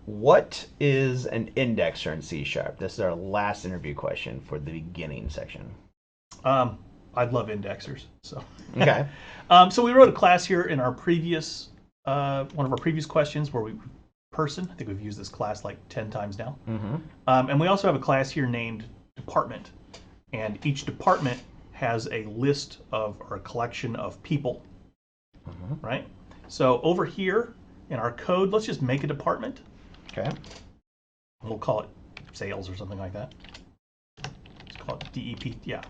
What is an indexer in C Sharp? This is our last interview question for the beginning section. Um, I love indexers. So, Okay. so we wrote a class here in our previous one of our previous questions where we person. I think we've used this class like 10 times now. Mm-hmm. And we also have a class here named department, and each department has a list of or a collection of people, Mm-hmm. right? So over here in our code, let's just make a department. Okay. We'll call it sales or something like that. Let's call it DEP. Yeah.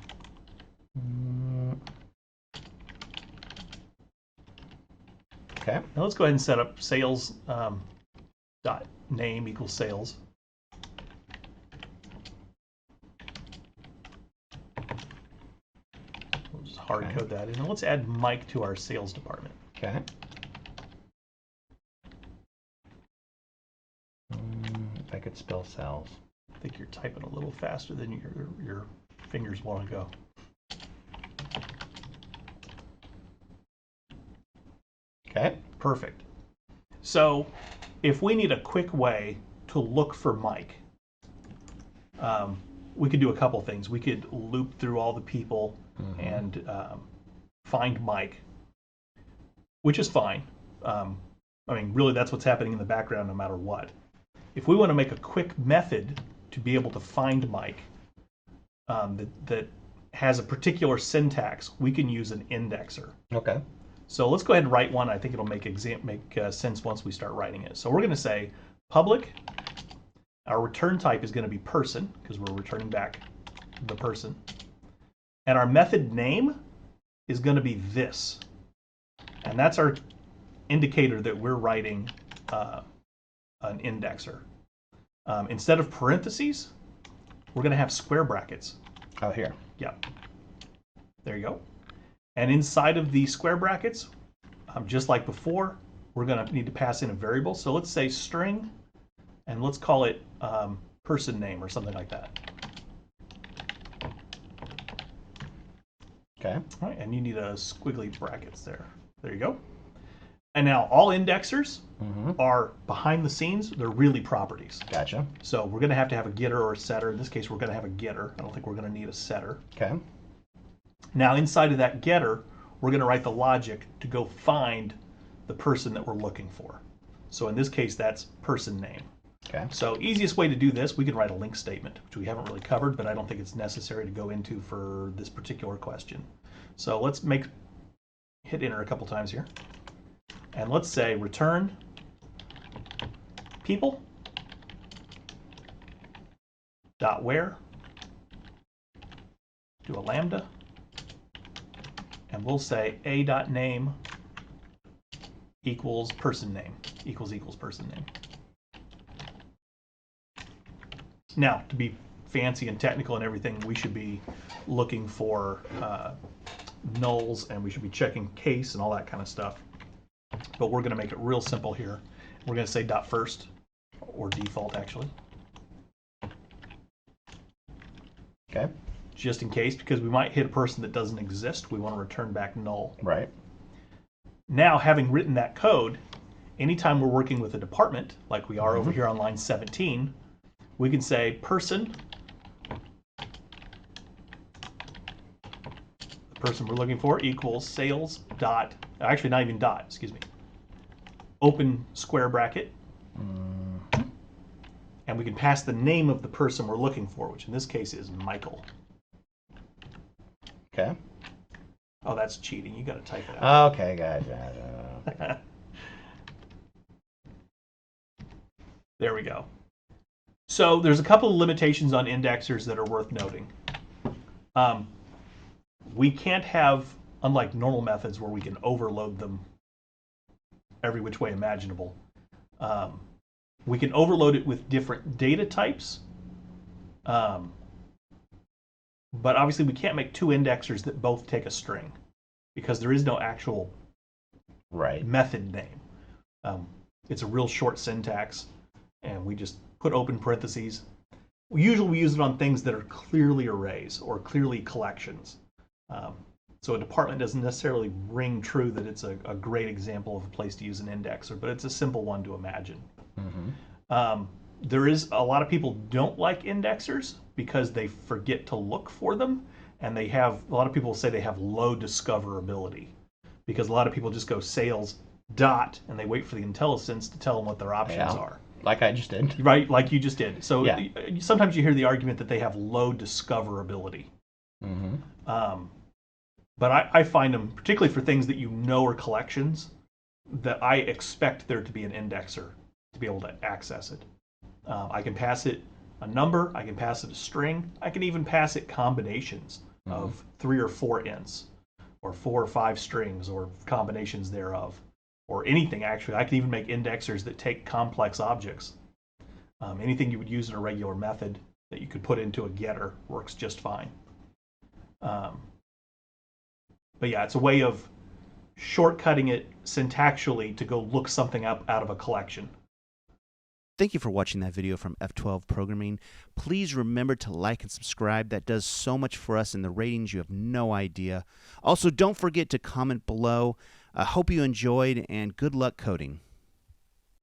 Okay. Now let's go ahead and set up sales dot name equals sales. We'll just hard code that in. And let's add Mike to our sales department. Okay. If I could spell sales. I think you're typing a little faster than your fingers want to go. Okay. Perfect. So if we need a quick way to look for Mike, we could do a couple things. We could loop through all the people and find Mike, which is fine. I mean, really, that's what's happening in the background no matter what. If we want to make a quick method to be able to find Mike that has a particular syntax, we can use an indexer. Okay. So let's go ahead and write one. I think it'll make sense once we start writing it. So we're going to say public. Our return type is going to be person because we're returning back the person. And our method name is going to be this. And that's our indicator that we're writing an indexer. Instead of parentheses, we're going to have square brackets. Oh, here. Yeah. There you go. And inside of the square brackets, just like before, we're going to need to pass in a variable. So let's say string, and let's call it person name or something like that. Okay. All right, and you need a squiggly brackets there. There you go. And now all indexers are behind the scenes. They're really properties. Gotcha. So we're going to have a getter or a setter. In this case, we're going to have a getter. I don't think we're going to need a setter. Okay. Now inside of that getter, we're going to write the logic to go find the person that we're looking for. So in this case, that's person name. Okay. So easiest way to do this, we can write a link statement, which we haven't really covered, but I don't think it's necessary to go into for this particular question. So let's hit enter a couple times here. And let's say return people dot where, do a lambda, and we'll say a dot name equals person name equals person name. Now, to be fancy and technical and everything, we should be looking for nulls, and we should be checking case and all that kind of stuff. But we're going to make it real simple here. We're going to say dot first, or default actually. Okay. Just in case, because we might hit a person that doesn't exist, we want to return back null. Right. Now, having written that code, anytime we're working with a department, like we are over here on line 17, we can say person, the person we're looking for, equals sales dot, actually not even dot, excuse me, open square bracket, and we can pass the name of the person we're looking for, which in this case is Michael. Okay. Oh, that's cheating. You got to type it out. Okay, gotcha. There we go. So there's a couple of limitations on indexers that are worth noting. We can't have, unlike normal methods where we can overload them every which way imaginable, we can overload it with different data types. But obviously we can't make two indexers that both take a string because there is no actual method name. It's a real short syntax, and we just put open parentheses. Usually we use it on things that are clearly arrays or clearly collections. So a department doesn't necessarily ring true that it's a great example of a place to use an indexer, but it's a simple one to imagine. There is a lot of people don't like indexers because they forget to look for them, and they have a lot of people say they have low discoverability because a lot of people just go sales dot and they wait for the IntelliSense to tell them what their options Yeah. are. Like I just did. Right, like you just did. So Yeah. sometimes you hear the argument that they have low discoverability. Mm-hmm. But I find them, particularly for things that you know are collections, that I expect there to be an indexer to be able to access it. I can pass it a number, I can pass it a string, I can even pass it combinations of 3 or 4 ints, or 4 or 5 strings, or combinations thereof, or anything actually. I can even make indexers that take complex objects. Anything you would use in a regular method that you could put into a getter works just fine. But yeah, it's a way of shortcutting it syntactically to go look something up out of a collection. Thank you for watching that video from F12 Programming. Please remember to like and subscribe. That does so much for us in the ratings. You have no idea. Also, don't forget to comment below. I hope you enjoyed, and good luck coding.